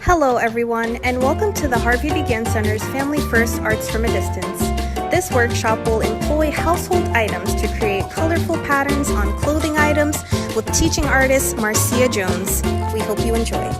Hello, everyone, and welcome to the Harvey Begin Center's Family First Arts from a Distance. This workshop will employ household items to create colorful patterns on clothing items with teaching artist Marcia Jones. We hope you enjoy.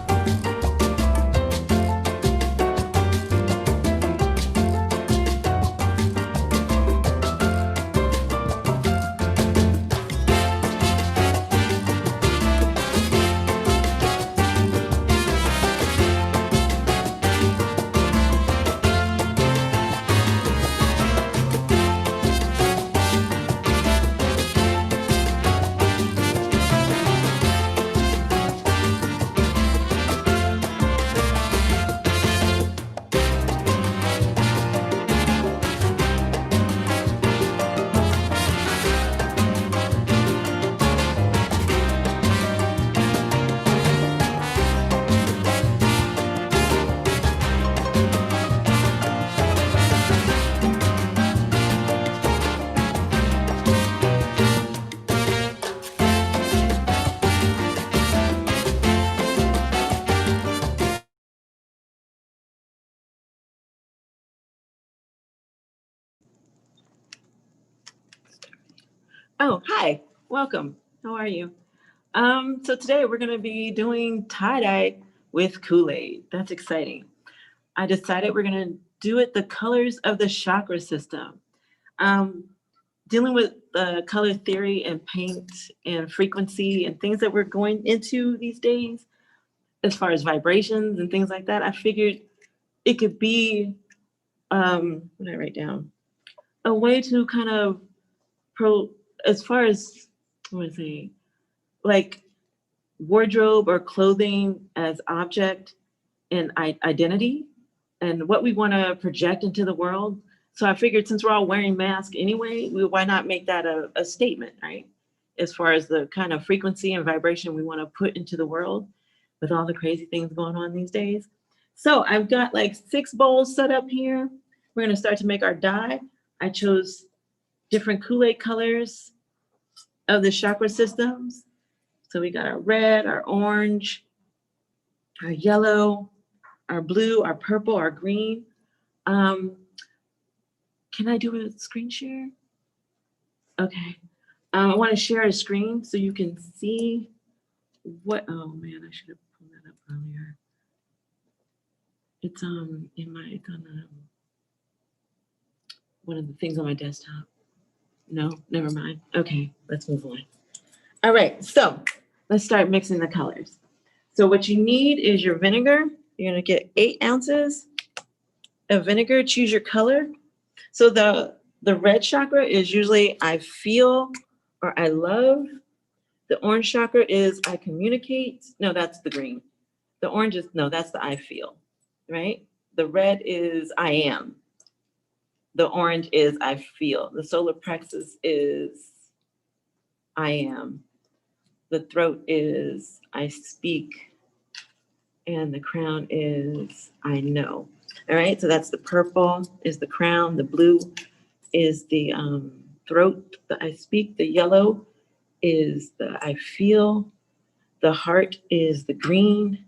Oh, hi, welcome. How are you? So today we're going to be doing tie-dye with Kool-Aid. That's exciting. I decided we're going to do it the colors of the chakra system. Dealing with color theory and paint and frequency and things that we're going into these days, as far as vibrations and things like that, I figured it could be, what did I write down? A way to kind of as far as, what was I, like wardrobe or clothing as object and identity and what we want to project into the world. So I figured since we're all wearing masks anyway, why not make that a statement, right? As far as the kind of frequency and vibration we want to put into the world with all the crazy things going on these days. So I've got like 6 bowls set up here. We're going to start to make our dye. I chose different Kool-Aid colors of the chakra systems. So we got our red, our orange, our yellow, our blue, our purple, our green. Can I do a screen share? Okay. I want to share a screen so you can see what, oh man, I should have pulled that up earlier. It's in my, it's on one of the things on my desktop. No, never mind. Okay, let's move on. All right, so let's start mixing the colors. So what you need is your vinegar. You're gonna get 8 ounces of vinegar. Choose your color. So the red chakra is usually I feel or I love. The orange chakra is I communicate. No, that's the green. The orange is, no, that's the I feel, right? The red is I am. The orange is I feel. The solar plexus is I am. The throat is I speak. And the crown is I know. All right, so that's the purple is the crown. The blue is the throat, the I speak. The yellow is the I feel. The heart is the green,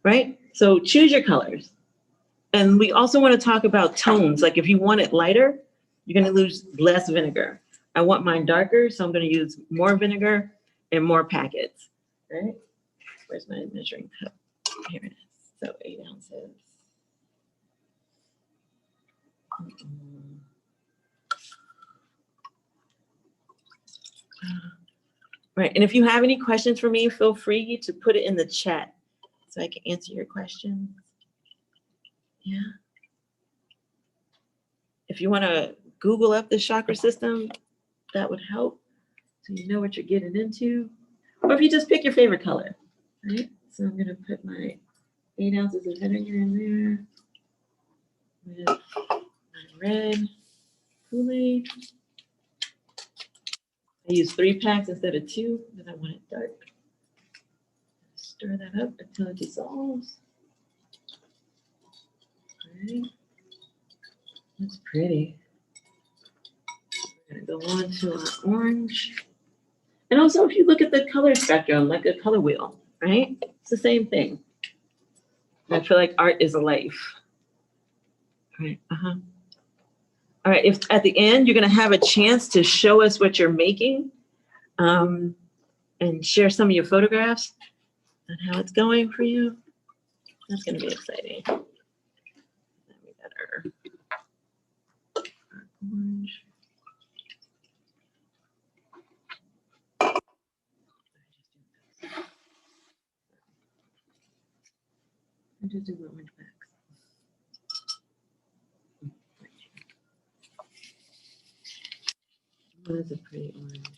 right? So choose your colors. And we also want to talk about tones. Like if you want it lighter, you're going to use less vinegar. I want mine darker, so I'm going to use more vinegar and more packets, right? Where's my measuring cup? Here it is. So 8 ounces. Right, and if you have any questions for me, feel free to put it in the chat so I can answer your questions. Yeah. If you want to Google up the chakra system, that would help so you know what you're getting into. Or if you just pick your favorite color, right? So I'm going to put my 8 ounces of vinegar in there with my red Kool-Aid. I use 3 packs instead of 2 because I want it dark. Stir that up until it dissolves. All right. That's pretty. We're going to go on to our orange. And also, if you look at the color spectrum, like a color wheel, right? It's the same thing. I feel like art is a life. All right. All right. If at the end you're going to have a chance to show us what you're making, and share some of your photographs and how it's going for you, that's going to be exciting. Let me better. Orange. I just do the orange backs. Oh, that's a pretty orange.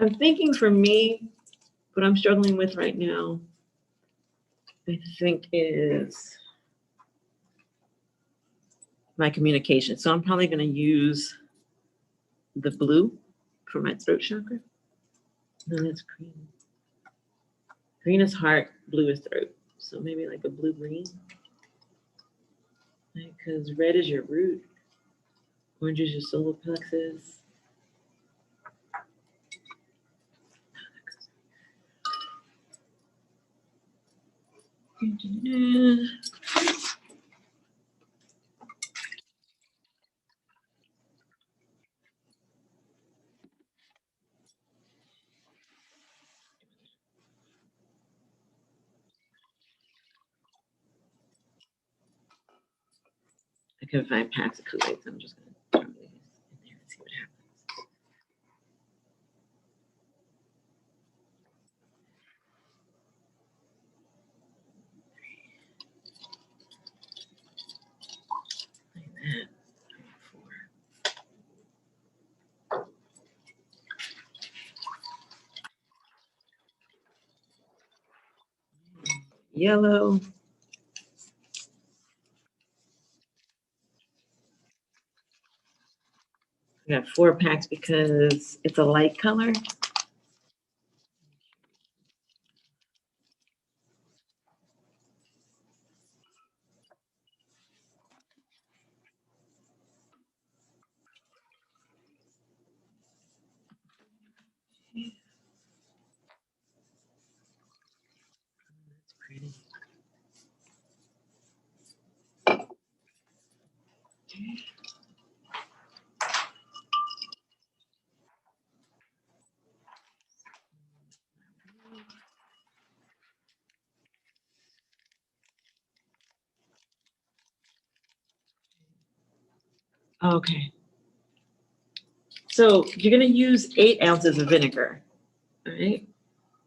I'm thinking for me, what I'm struggling with right now, I think is my communication. So I'm probably going to use the blue for my throat chakra. No, that's green. Green is heart, blue is throat. So maybe like a blue-green. Because red is your root, orange is your solar plexus. I couldn't find packs of Kool-Aid, so I'm just going to throw these in there and see what happens. Like that. 4. Yellow. I got 4 packs because it's a light color. That's pretty. Okay. So you're going to use 8 ounces of vinegar. All right.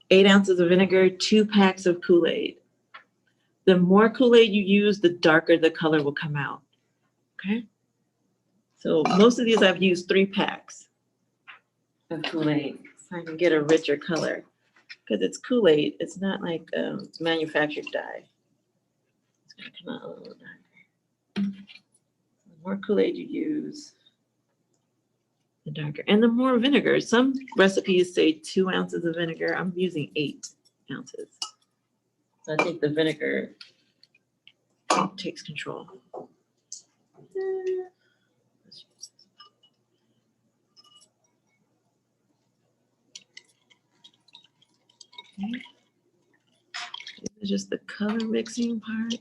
8 ounces of vinegar, 2 packs of Kool-Aid. The more Kool-Aid you use, the darker the color will come out. Okay. So most of these I've used 3 packs of Kool-Aid so I can get a richer color. Because it's Kool-Aid, it's not like manufactured dye. It's going to come out a little darker. The more Kool-Aid you use, the darker. And the more vinegar. Some recipes say 2 ounces of vinegar. I'm using 8 ounces. So I think the vinegar takes control. Okay. This is just the color mixing part.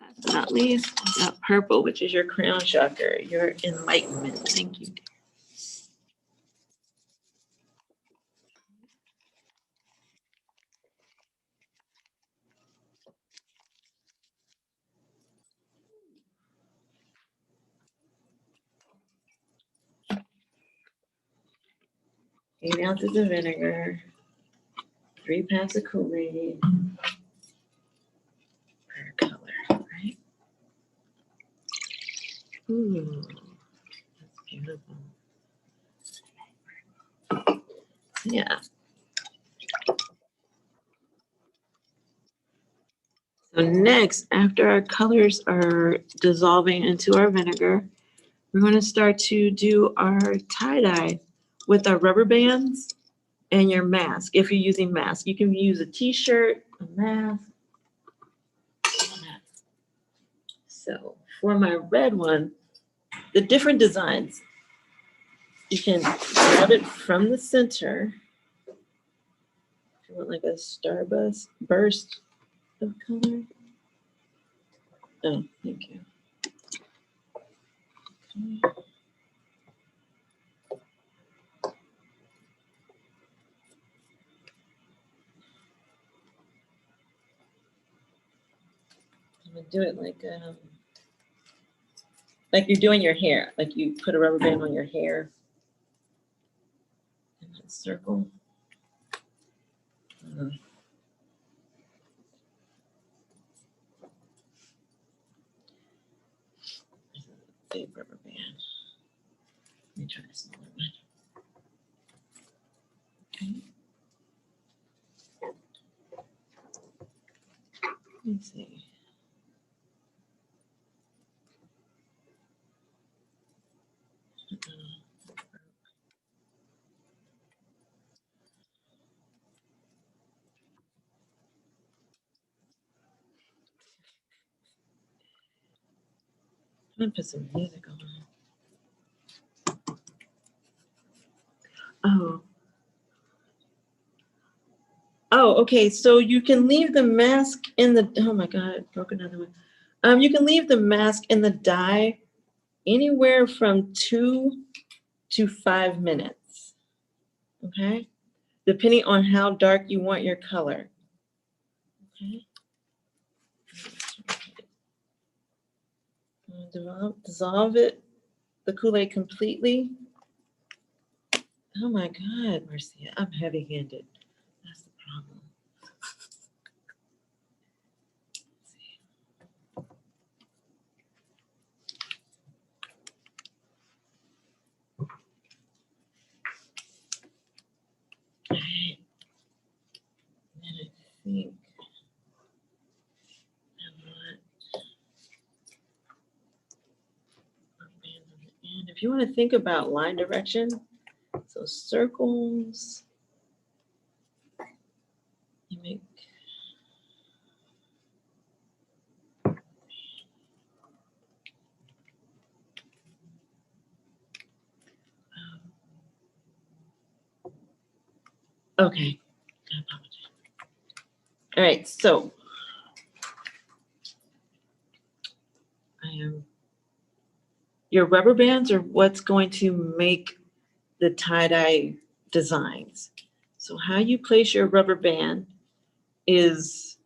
Last but not least, we got purple, which is your crown chakra, your enlightenment. Thank you. 8 ounces of vinegar, 3 packs of Kool-Aid per color, right? Ooh, that's beautiful. Yeah. So next, after our colors are dissolving into our vinegar, we're going to start to do our tie-dye with our rubber bands and your mask. If you're using mask, you can use a t-shirt, a mask. So for my red one, the different designs, you can grab it from the center. If you want like a burst of color. Oh, thank you. Okay. I'm gonna do it like you're doing your hair, like you put a rubber band on your hair in that circle. Big rubber band. Let me try a smaller one. Okay. Let me see. I'm gonna put some music on. Oh. Oh, okay. So you can leave the mask in the, oh my God, I broke another one. You can leave the mask in the dye anywhere from 2 to 5 minutes. Okay. Depending on how dark you want your color. Okay. Dissolve it, the Kool-Aid completely. Oh my God, Marcia, I'm heavy-handed. That's the problem. Right. And I think I want rubber bands on the end. If you want to think about line direction, so circles, you make okay. I apologize. All right, so your rubber bands are what's going to make the tie-dye designs. So how you place your rubber band is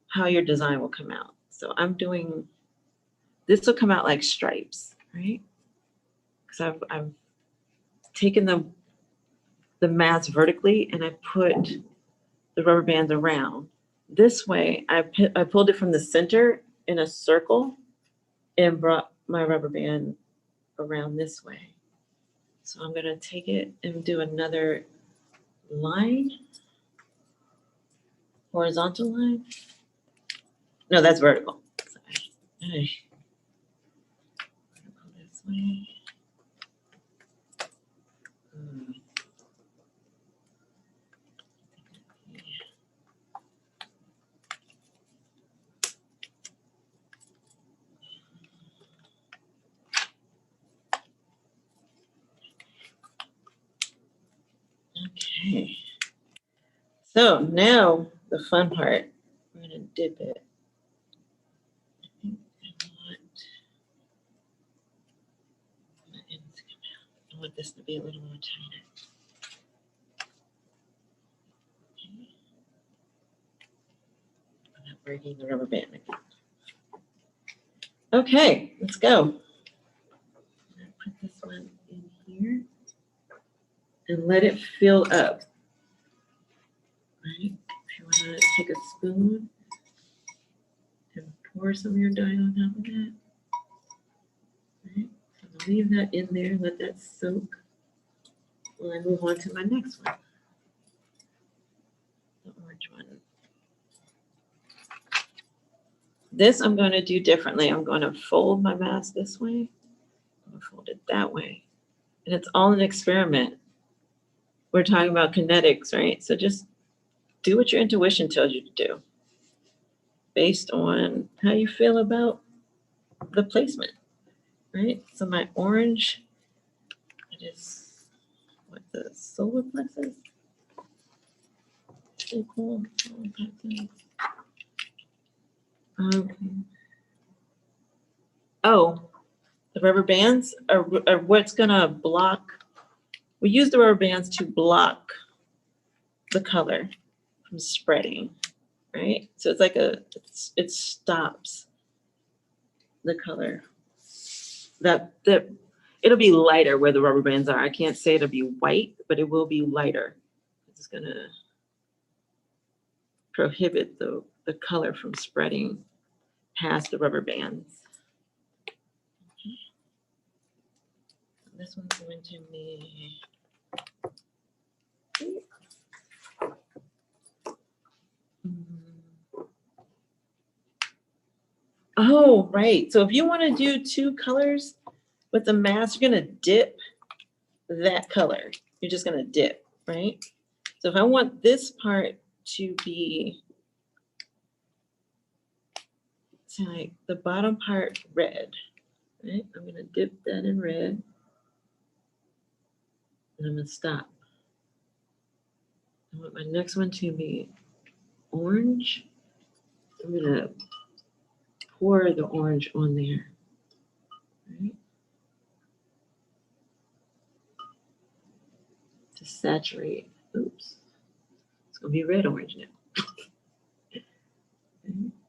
how your design will come out. So I'm doing, this will come out like stripes, right? Because I've taken the mask vertically and I put the rubber bands around. This way, I pulled it from the center in a circle and brought my rubber band around this way. So I'm gonna take it and do another line, horizontal line. No, that's vertical. Sorry. Vertical this way. Okay. So now the fun part, we're gonna dip it. I think I want this to be a little more tighter. Okay. I'm not breaking the rubber band again. Okay, let's go. I'm gonna put this one in here and let it fill up. Right? If you want to take a spoon and pour some of your dye on top of that. Right? So leave that in there, let that soak while I move on to my next one. The orange one. This I'm going to do differently. I'm going to fold my mask this way. I'm going to fold it that way. And it's all an experiment. We're talking about kinetics, right? So just do what your intuition tells you to do based on how you feel about the placement, right? So my orange is what the solar plexus. Okay. Oh, the rubber bands are what's gonna block. We use the rubber bands to block the color from spreading, right? So it's like it stops the color. That it'll be lighter where the rubber bands are. I can't say it'll be white, but it will be lighter. It's gonna prohibit the color from spreading past the rubber bands. This one's going to be oh, right. So if you want to do two colors with the mask, you're going to dip that color. You're just going to dip, right? So if I want this part to be, say like the bottom part red, right? I'm going to dip that in red. And I'm going to stop. I want my next one to be orange. I'm going to pour the orange on there. Right? To saturate. Oops. It's going to be red orange now. Okay.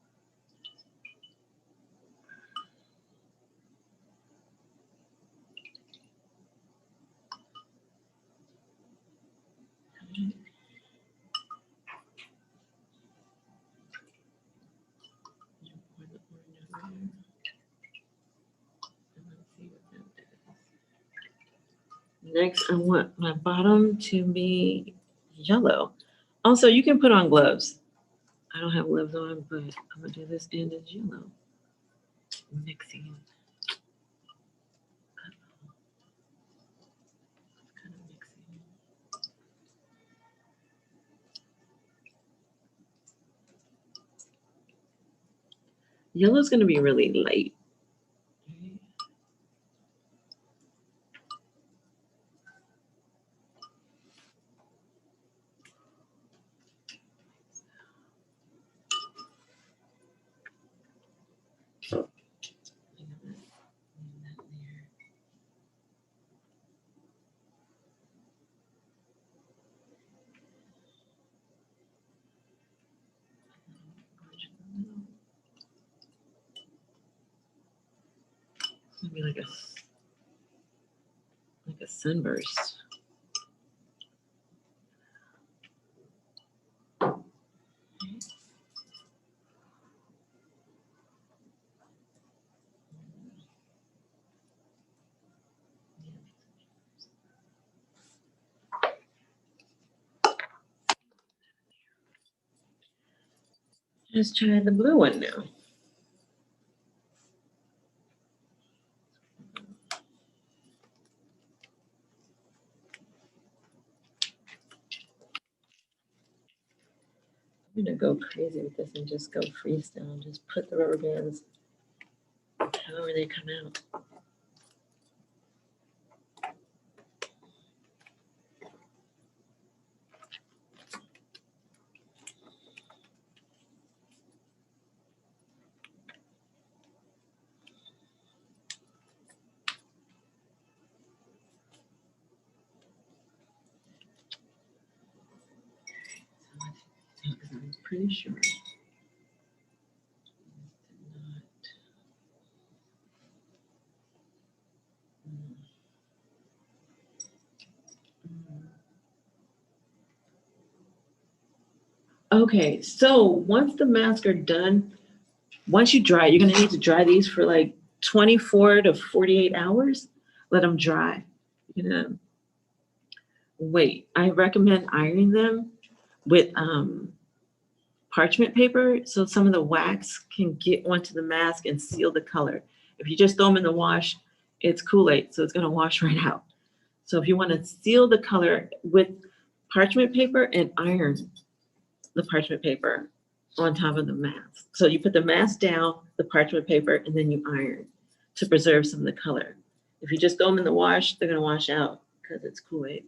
Next, I want my bottom to be yellow. Also, you can put on gloves. I don't have gloves on, but I'm gonna do this end as yellow. Mixing. Kind of mixing. Yellow's gonna be really light. Maybe like a sunburst. Let's try the blue one now. I'm gonna go crazy with this and just go freestyle. Just put the rubber bands however they come out. I'm pretty sure. Okay, so once the masks are done, once you dry, you're gonna need to dry these for like 24 to 48 hours. Let them dry. You're gonna wait. I recommend ironing them with parchment paper so some of the wax can get onto the mask and seal the color. If you just throw them in the wash, it's Kool-Aid, so it's gonna wash right out. So if you wanna seal the color with parchment paper and iron the parchment paper on top of the mask. So you put the mask down, the parchment paper, and then you iron to preserve some of the color. If you just throw them in the wash, they're gonna wash out because it's Kool-Aid,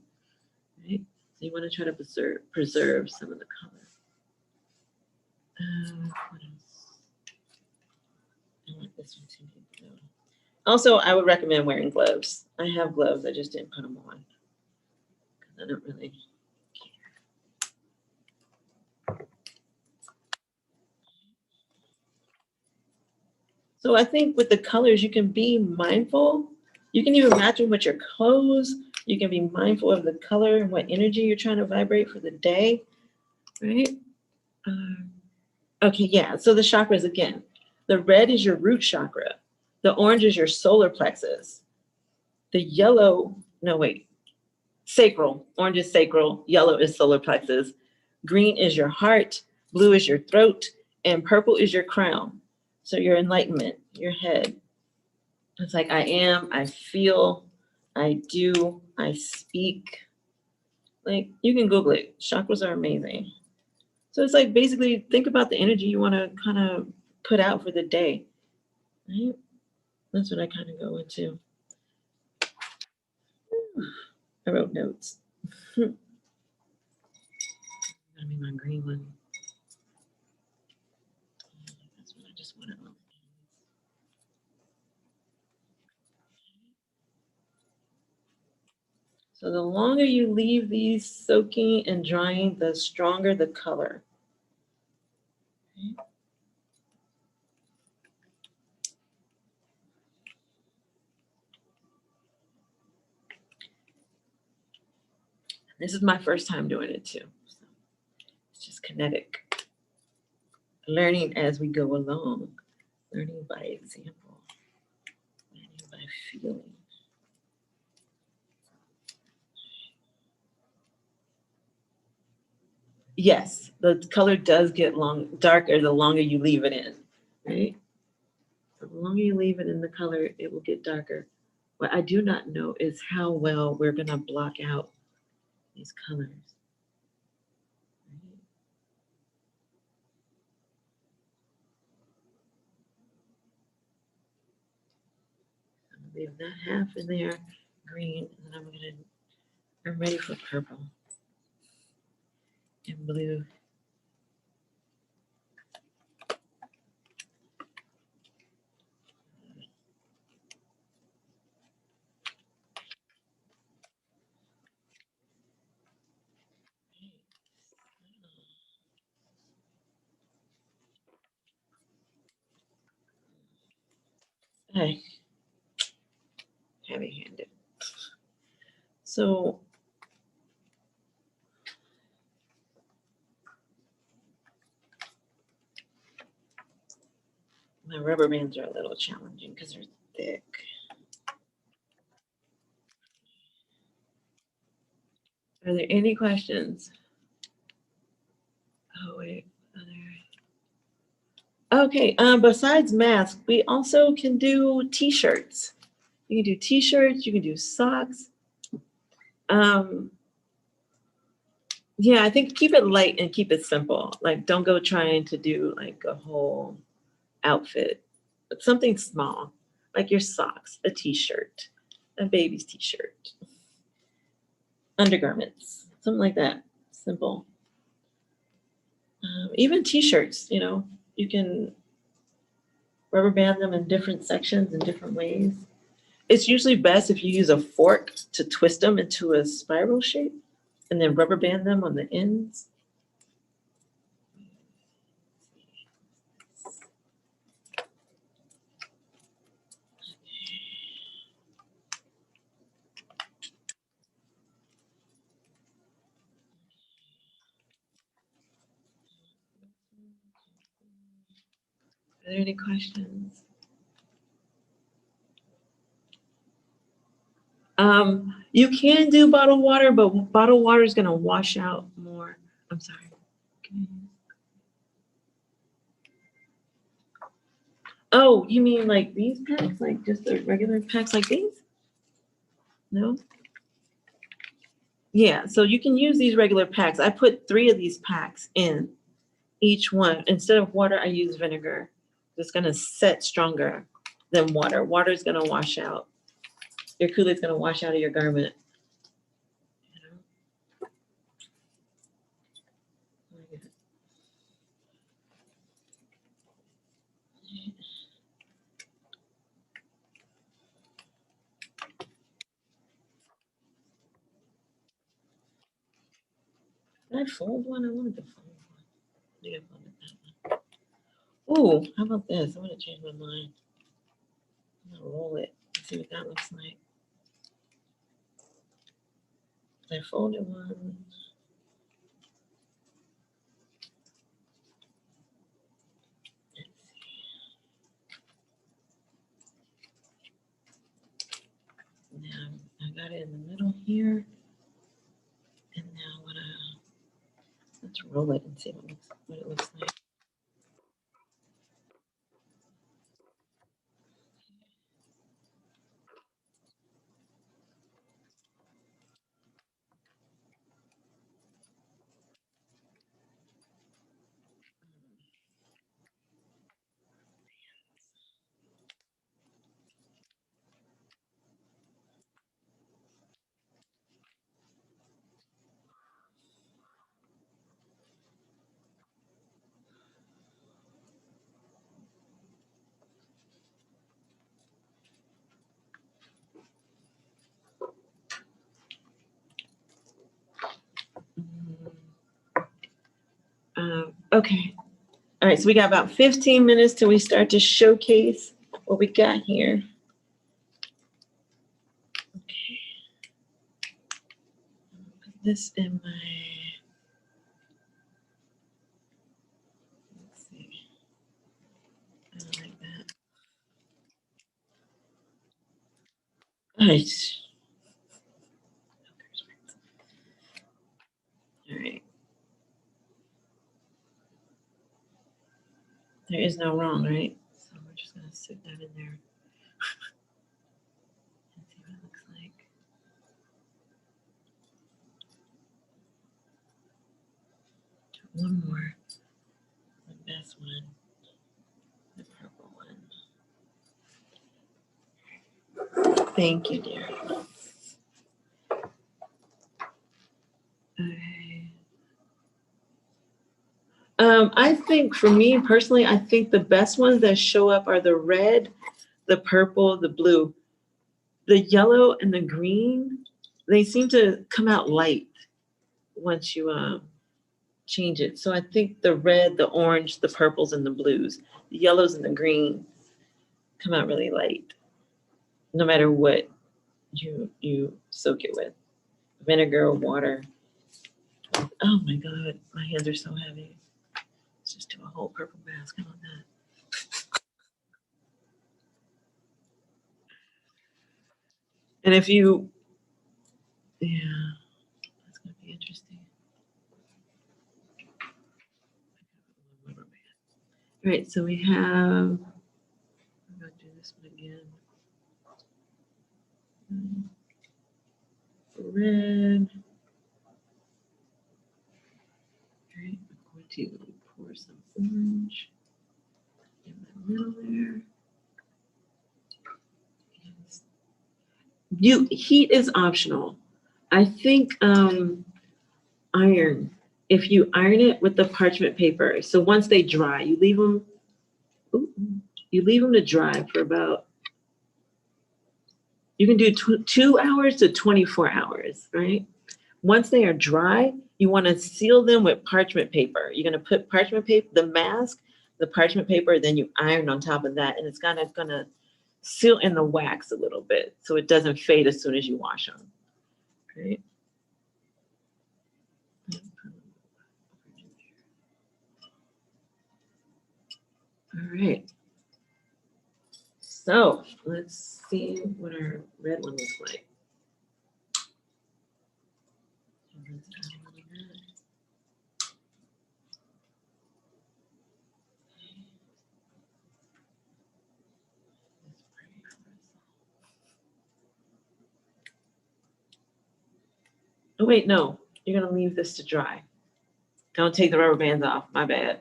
right? So you want to try to preserve some of the color. What else? I want this one to be blue. Also, I would recommend wearing gloves. I have gloves. I just didn't put them on because I don't really care. So I think with the colors, you can be mindful. You can even match them with your clothes. You can be mindful of the color and what energy you're trying to vibrate for the day, right? Okay, yeah. So the chakras again. The red is your root chakra. The orange is your solar plexus. The yellow, no wait, sacral. Orange is sacral. Yellow is solar plexus. Green is your heart. Blue is your throat. And purple is your crown. So your enlightenment, your head. It's like I am, I feel, I do, I speak. Like you can Google it. Chakras are amazing. So it's like basically think about the energy you want to kind of put out for the day. Right? That's what I kind of go into. I wrote notes. Gotta be my green one. That's what I just want to. So the longer you leave these soaking and drying, the stronger the color. Okay. This is my first time doing it too. So it's just kinetic. Learning as we go along. Learning by example. Learning by feeling. Yes, the color does get darker the longer you leave it in, right? So the longer you leave it in the color, it will get darker. What I do not know is how well we're gonna block out these colors. Right? I'm gonna leave that half in there, green, and then I'm ready for purple and blue. Hey, heavy-handed. So my rubber bands are a little challenging because they're thick. Are there any questions? Oh, wait. Okay, besides masks, we also can do t-shirts. You can do t-shirts, you can do socks. Yeah, I think keep it light and keep it simple. Like don't go trying to do like a whole outfit, but something small, like your socks, a t-shirt, a baby's t-shirt, undergarments, something like that, simple. Even t-shirts, you can rubber band them in different sections in different ways. It's usually best if you use a fork to twist them into a spiral shape and then rubber band them on the ends. Are there any questions? You can do bottled water, but bottled water is going to wash out more. I'm sorry. Oh, you mean like these packs? Like just the regular packs like these? No? Yeah, so you can use these regular packs. I put 3 of these packs in each one. Instead of water, I use vinegar. It's going to set stronger than water. Water is going to wash out. your Kool-Aid's gonna wash out of your garment. You know? Did I fold one? I wanted to fold one. I think I folded that one. Ooh, how about this? I want to change my mind. I'm gonna roll it and see what that looks like. I folded one. Let's see. Now I got it in the middle here. And now let's roll it and see what it looks like. Okay. All right, so we got about 15 minutes till we start to showcase what we got here. Okay. Put this in my, let's see. I don't like that. All right. There is no wrong, right? So we're just gonna stick that in there and see what it looks like. One more, the best one, the purple one. Thank you, dear. Okay. I think for me personally, I think the best ones that show up are the red, the purple, the blue. The yellow and the green, they seem to come out light once you change it. So I think the red, the orange, the purples, and the blues, the yellows and the green come out really light, no matter what you soak it with, vinegar or water. Oh my God, my hands are so heavy. Let's just do a whole purple basket on that. And if you, yeah, that's gonna be interesting. All right, so we have, I'm gonna do this one again. Red. All right, I'm going to pour some orange in the middle there. Heat is optional. I think iron. If you iron it with the parchment paper, so once they dry, you leave them. You leave them to dry for about. You can do 2 hours to 24 hours, right? Once they are dry, you want to seal them with parchment paper. You're going to put parchment paper, the mask, the parchment paper, then you iron on top of that, and it's gonna seal in the wax a little bit so it doesn't fade as soon as you wash them. Right? All right. So let's see what our red one looks like. Oh wait, no, you're gonna leave this to dry. Don't take the rubber bands off, my bad.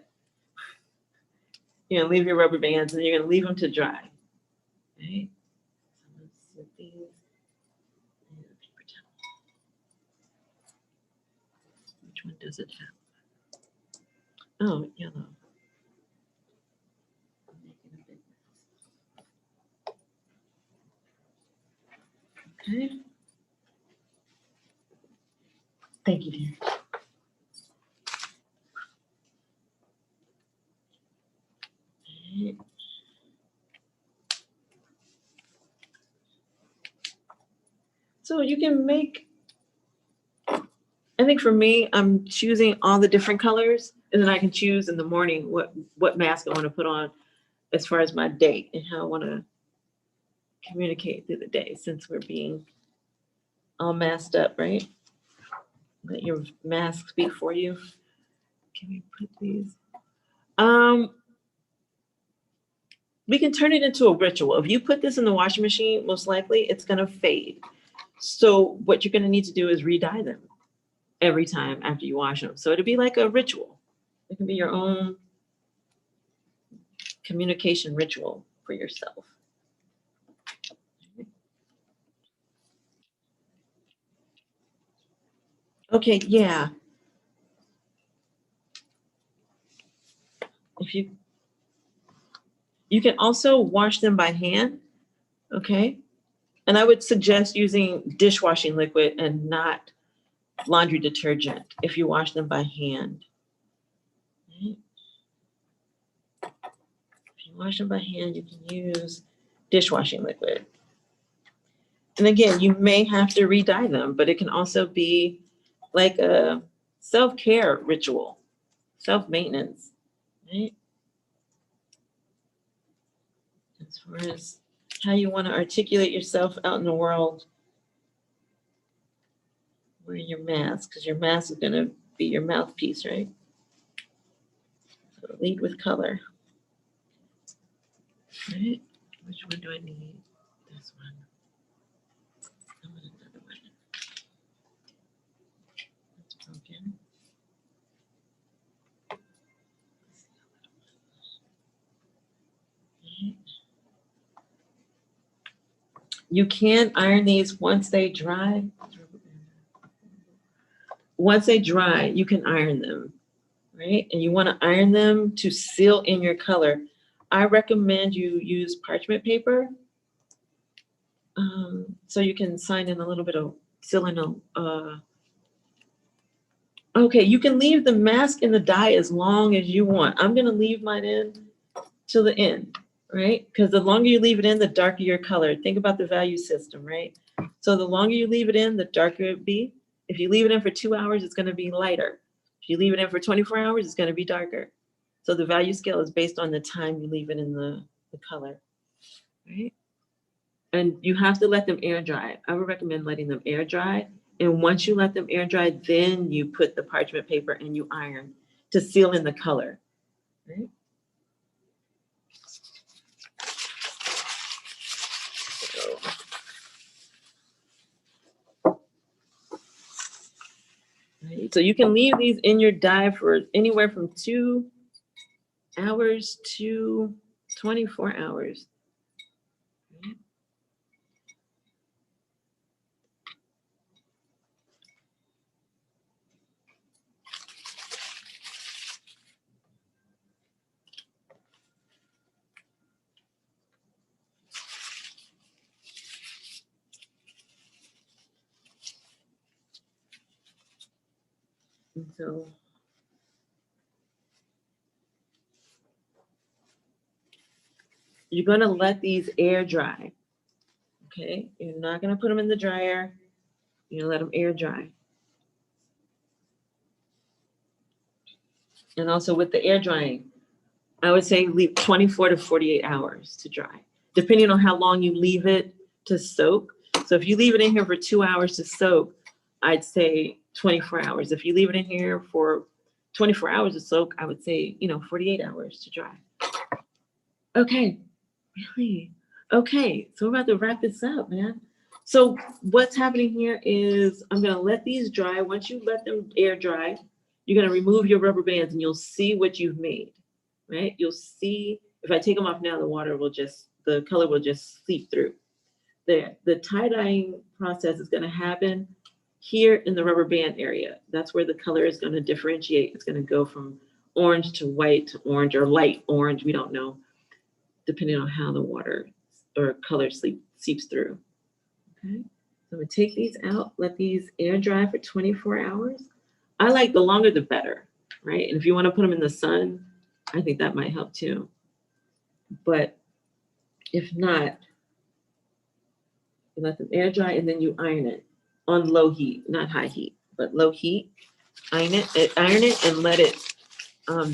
You're gonna leave your rubber bands and you're gonna leave them to dry. Right? So let's set these Which one does it have? Oh, yellow. I'm making a big mess. Okay. Thank you, dear. Okay. So you can make, I think for me, I'm choosing all the different colors, and then I can choose in the morning what mask I want to put on as far as my day and how I want to communicate through the day, since we're being all masked up, right? Let your mask speak for you. Can we put these? We can turn it into a ritual. If you put this in the washing machine, most likely it's gonna fade. So what you're gonna need to do is re-dye them every time after you wash them. So it'll be like a ritual. It can be your own communication ritual for yourself. Okay, yeah. If you can also wash them by hand, okay? And I would suggest using dishwashing liquid and not laundry detergent if you wash them by hand. Right? If you wash them by hand, you can use dishwashing liquid. And again, you may have to re-dye them, but it can also be like a self-care ritual, self-maintenance, right? As far as how you want to articulate yourself out in the world, wear your mask, because your mask is going to be your mouthpiece, right? So lead with color. Right? Which one do I need? This one. I want another one. That's broken. Okay. You can iron these once they dry. Once they dry, you can iron them, right? And you want to iron them to seal in your color. I recommend you use parchment paper, so you can sign in a little bit of sealing. Okay, you can leave the mask in the dye as long as you want. I'm gonna leave mine in till the end, right? Because the longer you leave it in, the darker your color. Think about the value system, right? So the longer you leave it in, the darker it be. If you leave it in for 2 hours, it's gonna be lighter. If you leave it in for 24 hours, it's gonna be darker. So the value scale is based on the time you leave it in the color, right? And you have to let them air dry. I would recommend letting them air dry. And once you let them air dry, then you put the parchment paper and you iron to seal in the color, right? Right. So you can leave these in your dye for anywhere from 2 hours to 24 hours. Right. And so you're going to let these air dry. Okay, you're not going to put them in the dryer. You're going to let them air dry. And also with the air drying, I would say leave 24 to 48 hours to dry, depending on how long you leave it to soak. So if you leave it in here for 2 hours to soak, I'd say 24 hours. If you leave it in here for 24 hours to soak, I would say, 48 hours to dry. Okay, really? Okay, so we're about to wrap this up, man. So what's happening here is I'm gonna let these dry. Once you let them air dry, you're gonna remove your rubber bands and you'll see what you've made, right? You'll see, if I take them off now, the color will just seep through. The tie-dyeing process is gonna happen here in the rubber band area. That's where the color is going to differentiate. It's going to go from orange to white to orange or light orange. We don't know, depending on how the water or color seeps through. Okay, so we take these out, let these air dry for 24 hours. I like the longer the better, right? And if you want to put them in the sun, I think that might help too. But if not, you let them air dry and then you iron it on low heat, not high heat, but low heat. Iron it and let it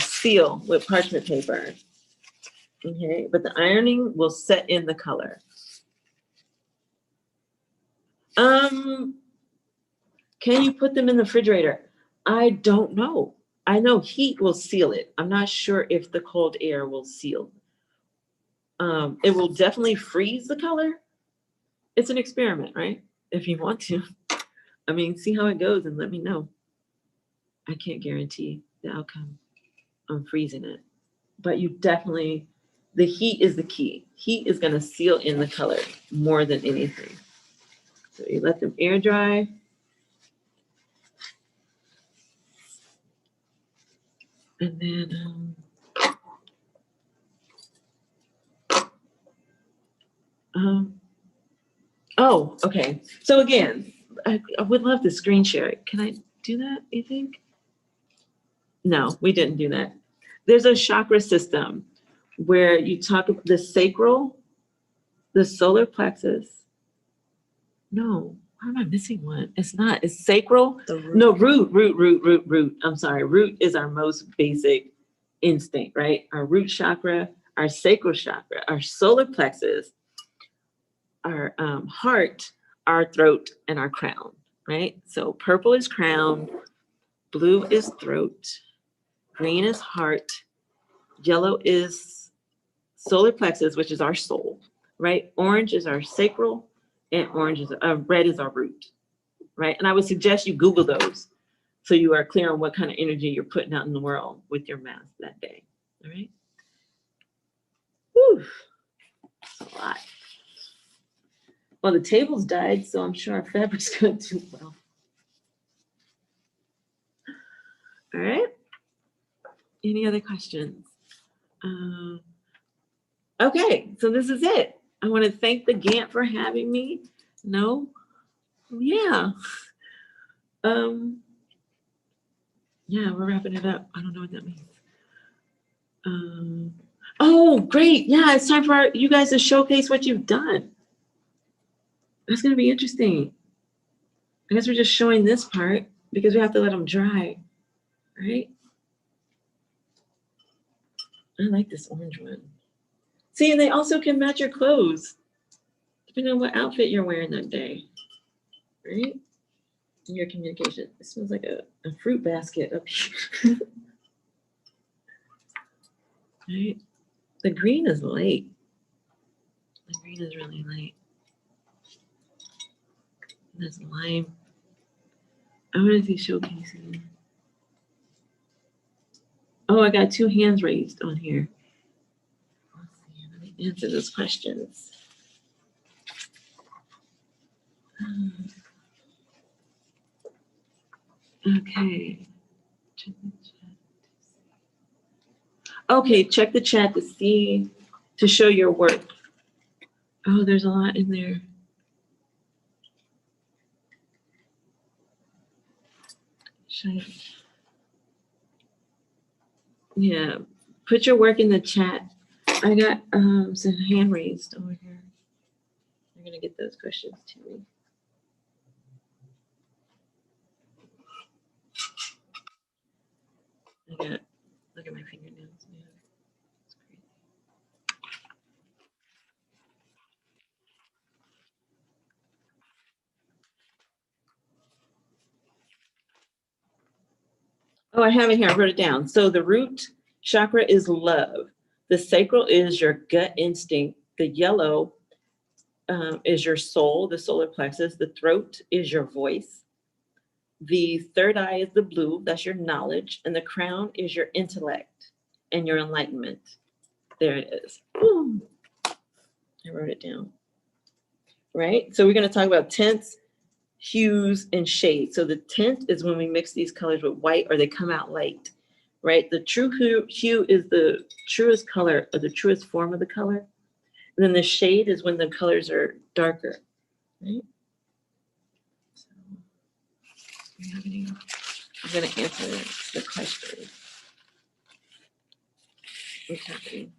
seal with parchment paper. Okay, but the ironing will set in the color. Can you put them in the refrigerator? I don't know. I know heat will seal it. I'm not sure if the cold air will seal. It will definitely freeze the color. It's an experiment, right? If you want to. I mean, see how it goes and let me know. I can't guarantee the outcome on freezing it. But you definitely, the heat is the key. Heat is going to seal in the color more than anything. So you let them air dry. And then, oh, okay. So again, I would love to screen share it. Can I do that, you think? No, we didn't do that. There's a chakra system where you talk about the sacral, the solar plexus. No, why am I missing one? It's not, it's sacral. The root. No, root. I'm sorry. Root is our most basic instinct, right? Our root chakra, our sacral chakra, our solar plexus, our heart, our throat, and our crown, right? So purple is crown, blue is throat, green is heart, yellow is solar plexus, which is our soul, right? Orange is our sacral, and red is our root, right? And I would suggest you Google those so you are clear on what kind of energy you're putting out in the world with your math that day, all right? Whew, that's a lot. Well, the tables died, so I'm sure our fabric's going to do well. All right. Any other questions? Okay, so this is it. I want to thank the Gantt for having me. No? Yeah. Yeah, we're wrapping it up. I don't know what that means. Oh, great. Yeah, it's time for you guys to showcase what you've done. That's going to be interesting. I guess we're just showing this part because we have to let them dry, right? I like this orange one. See, and they also can match your clothes, depending on what outfit you're wearing that day, right? In your communication. It smells like a fruit basket up here. Right? The green is light. The green is really light. That's lime. I want to see showcasing. Oh, I got 2 hands raised on here. Let's see, let me answer those questions. Okay. Check the chat. Okay, check the chat to see, to show your work. Oh, there's a lot in there. Yeah, put your work in the chat. I got some hand raised over here. You're gonna get those questions to me. I got, look at my fingernails, man. It's crazy. Oh, I have it here. I wrote it down. So the root chakra is love. The sacral is your gut instinct. The yellow is your soul, the solar plexus. The throat is your voice. The third eye is the blue. That's your knowledge. And the crown is your intellect and your enlightenment. There it is. Ooh. I wrote it down. Right? So we're going to talk about tense hues and shades. So the tint is when we mix these colors with white or they come out light, right? The true hue is the truest color or the truest form of the color. And then the shade is when the colors are darker, right? So, do you have any? I'm going to answer the question. What's happening?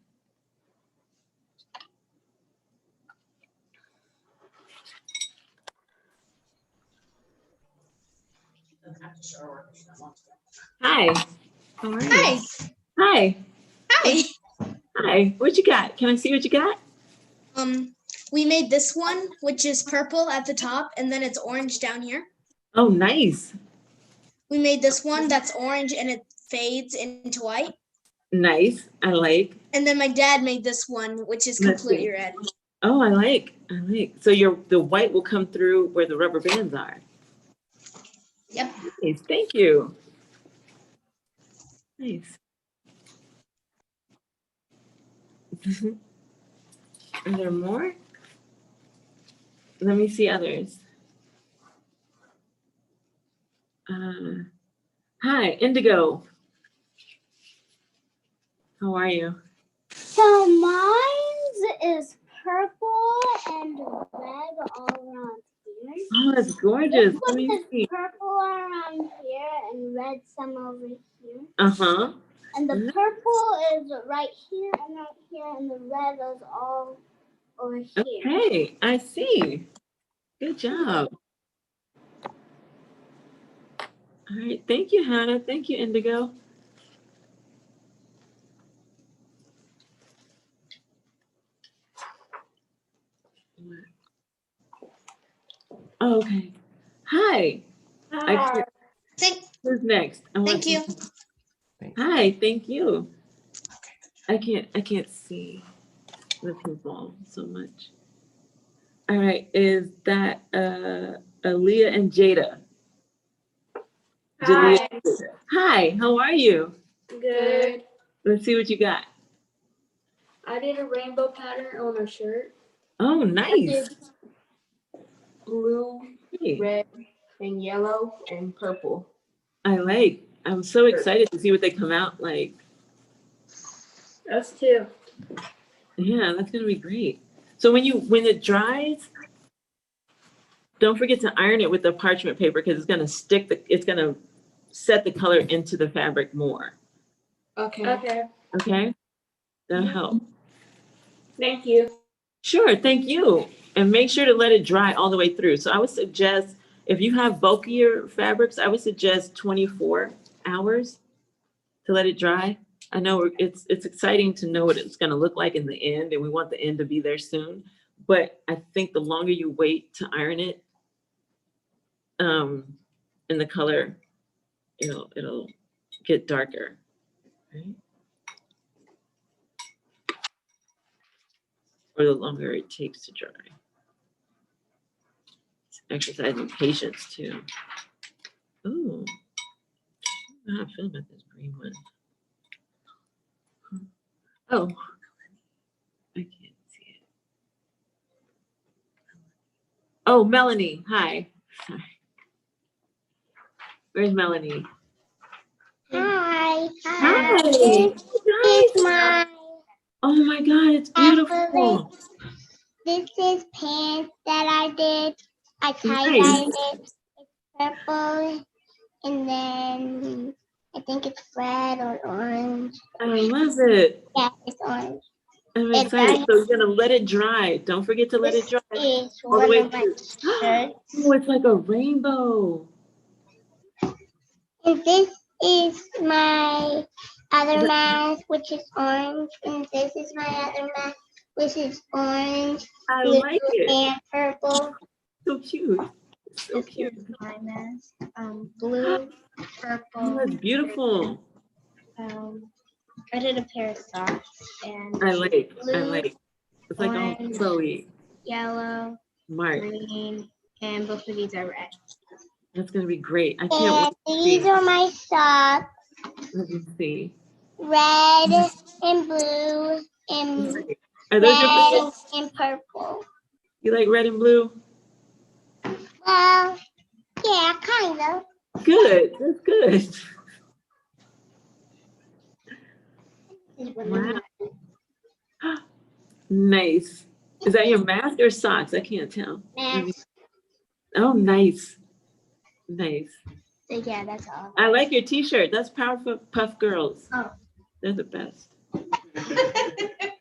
Hi. How are you? Hi. Hi. Hi. Hi. What you got? Can I see what you got? We made this one, which is purple at the top, and then it's orange down here. Oh, nice. We made this one that's orange and it fades into white. Nice. I like. And then my dad made this one, which is Let's completely see. red. Oh, I like. So the white will come through where the rubber bands are. Yep. Nice. Thank you. Nice. Are there more? Let me see others. Hi, Indigo. How are you? So mine is purple and red all around here. Oh, that's gorgeous. This Let one me is see. purple around here and red some over here. Uh-huh. And the purple is right here and right here, and the red is all over here. Okay, I see. Good job. All right, thank you, Hannah. Thank you, Indigo. Oh, okay. Hi. Hi. Who's next? Thank you. Hi, thank you. I can't see the people so much. All right, is that Aaliyah and Jada? Hi. Hi, how are you? Good. Let's see what you got. I did a rainbow pattern on a shirt. Oh, nice. Blue, Hey, red, and yellow, and purple. I'm so excited to see what they come out like. Us too. Yeah, that's gonna be great. So when it dries, don't forget to iron it with the parchment paper because it's gonna set the color into the fabric more. Okay. Okay? That'll help. Thank you. Sure, thank you. And make sure to let it dry all the way through. So I would suggest, if you have bulkier fabrics, I would suggest 24 hours to let it dry. I know it's exciting to know what it's gonna look like in the end, and we want the end to be there soon. But I think the longer you wait to iron it, in the color, it'll get darker, right? Or the longer it takes to dry. It's exercising patience too. Ooh, I don't know how I feel about this green one. Oh, I can't see it. Oh, Melanie, hi. Sorry. Where's Melanie? Hi. Hi. This is my Oh my God, it's beautiful. This is pants that I did. I tie-dyed Nice. it. It's purple, and then I think it's red or orange. I love it. Yeah, it's orange. I'm It's excited. nice. So you're gonna let it dry. Don't forget to let it dry. Is All the one way of my through. shirts. Oh, it's like a rainbow. And this is my other mask, which is orange. And this is my other mask, which is orange, I blue, like it. and purple. So cute. So This cute. is my mask. Blue, Oh, purple. that's beautiful. I did a pair of socks and I like. blue, It's like all orange, Chloe. yellow, Mark. green, and both of these are red. That's gonna be great. I And can't wait to these see. are my socks, Let me see. red and blue and Are those your red favorites? and purple. You like red and blue? Well, though. Good. That's good. Wow. Nice. Is that your mask or socks? I can't tell. Mask. Oh, nice. Nice. So yeah, that's all. I like your t-shirt. That's Powerpuff Girls. Oh. They're the best.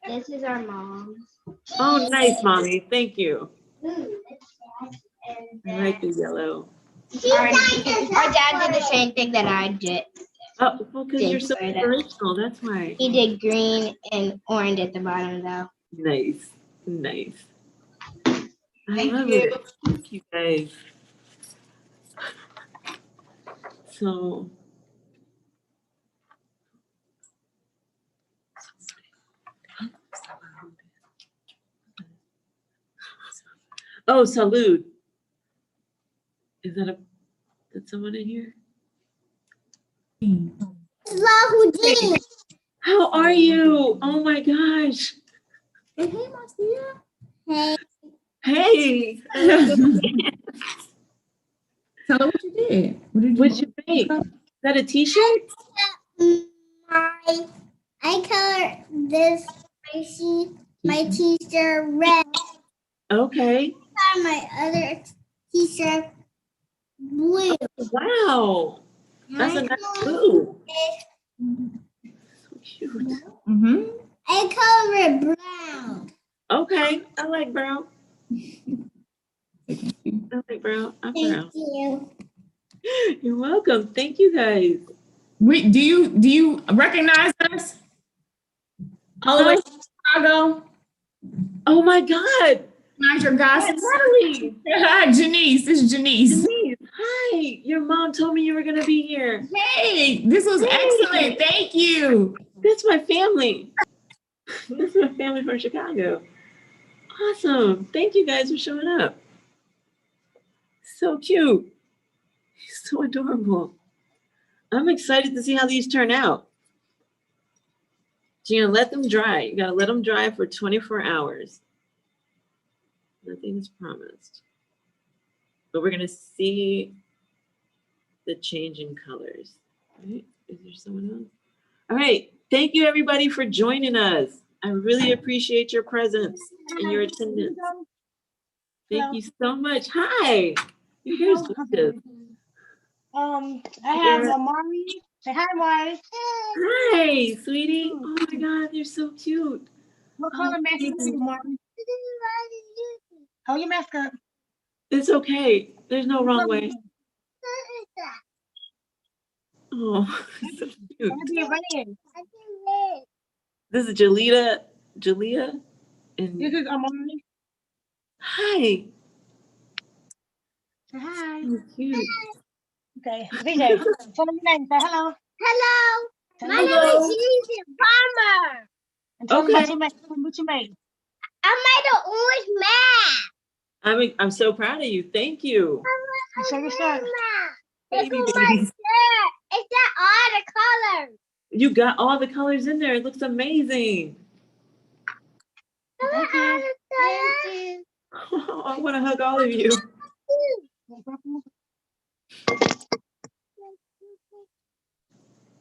This is our mom. Oh, nice, Mommy. Thank you. And I like the yellow. our dad did the same thing that I did. Oh, well, because you're so Did inspirational. That's why. He did green and orange at the bottom though. Nice. Nice. I love it. Thank you, guys. So. Oh, salud. Is that someone in here? Hello, Houdini. How are you? Oh my gosh. Hey, Marcia. Hey. Hey. Tell her what you did. What did you What'd you make? Is that a t-shirt? I colored this my t-shirt red. Okay. My other t-shirt blue. Wow. That's a nice blue. So cute. Mm-hmm. I colored brown. Okay. I like brown. I like brown. I'm brown. Thank you. You're welcome. Thank you guys. Wait, do you recognize us? All the way from Chicago? Oh my God. Recognize your gossip? Natalie. Janice, it's Janice. Denise, hi. Your mom told me you were going to be here. Hey, this was excellent. Thank you. That's my family. That's my family from Chicago. Awesome. Thank you guys for showing up. So cute. So adorable. I'm excited to see how these turn out. So you're gonna let them dry. You gotta let them dry for 24 hours. Nothing is promised. But we're gonna see the change in colors. All right, is there someone else? All right, thank you everybody for joining us. I really appreciate your presence and your attendance. Thank you so much. Hi, your hair's gorgeous. I have Amari. Say hi, Amari. Hi, sweetie. Oh my God, they're so cute. What color mask is it, Amari? Hold your mask up. It's okay. There's no wrong way. Oh, so cute. It'll be red. This is Jalea. And This is Amari. hi. Say hi. So cute. Okay, VJ, tell them your name. Say hello. Hello. Tell My them name is Jason Palmer. and tell them Okay. what you made. Tell them what you made. I made an orange mask. I'm so proud of you. Thank you. Show your shirt. Look at my shirt. It's got all the colors. You got all the colors in there. It looks amazing. Thank you. Thank you. I want to hug all of you.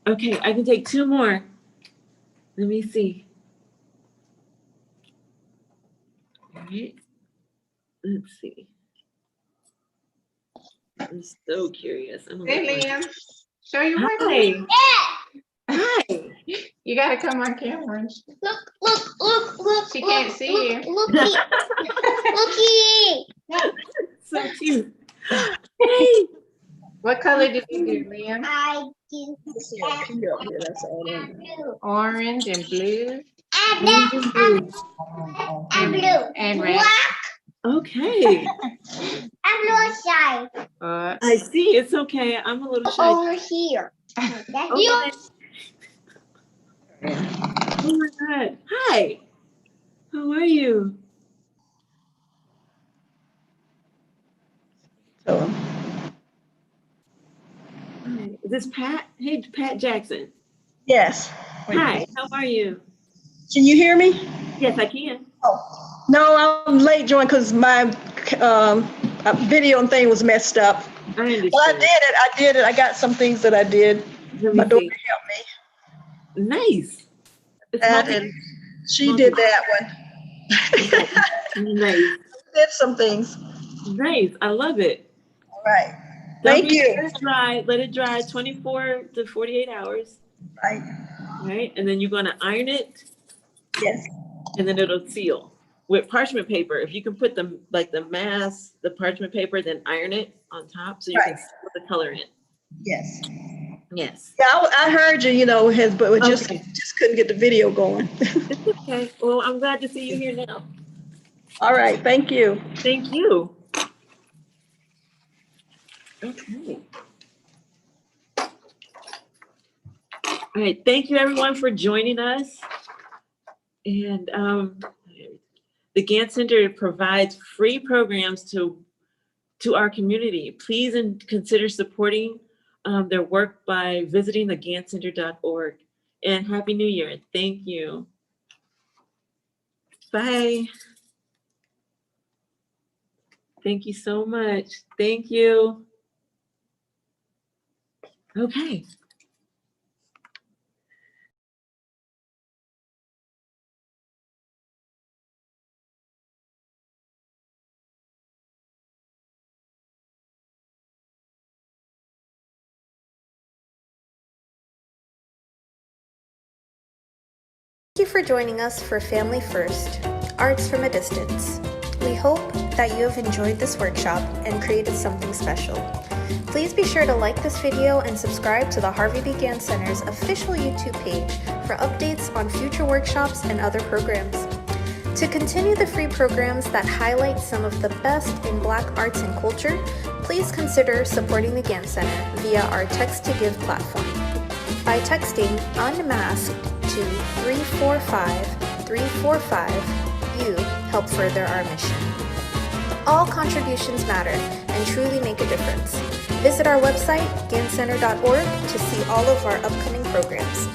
Okay, I can take 2 more. Let me see. All right. Let's see. I'm so curious. I'm gonna Hey, let my- Liam, show your work. Hi. Hi. You gotta come on camera. Look. She can't see you. Looky. So cute. Hey. What color did you do, Liam? I do. Orange and blue And blue. and red. Okay. I'm blue shy. I see. It's okay. I'm a little shy. Over here. That's Okay. you. Oh my God. Hi. How are you? Hi. Is this Pat? Hey, Pat Jackson. Yes. Hi. How are you? Can you hear me? Yes, I can. No, I'm late joining because my video and thing was messed up. I understand. Well, I did it. I got some things that I did. Let My me daughter see. helped me. Nice. It's And she did that one. nice. Did some things. Nice. I love it. All right. Don't Thank forget to you. Let it dry 24 to 48 hours. Right. Right. And then you're going to iron it, Yes. and then it'll seal with parchment paper. If you can put the parchment paper, then iron it on top so you can Right. seal the color in. Yes. Yes. Yeah, I heard you, but we just Okay. couldn't get the video going. Okay. Well, I'm glad to see you here now. All right. Thank you. Thank you. Okay. All right. Thank you, everyone, for joining us. And the Gantt Center provides free programs to our community. Please consider supporting their work by visiting theganttcenter.org. And Happy New Year. Thank you. Bye. Thank you so much. Thank you. Okay. Thank you for joining us for Family First, Arts from a Distance. We hope that you have enjoyed this workshop and created something special. Please be sure to like this video and subscribe to the Harvey B. Gantt Center's official YouTube page for updates on future workshops and other programs. To continue the free programs that highlight some of the best in Black arts and culture, please consider supporting the Gantt Center via our Text to Give platform. By texting UNMASKED to 345-345, you help further our mission. All contributions matter and truly make a difference. Visit our website, ganttcenter.org, to see all of our upcoming programs.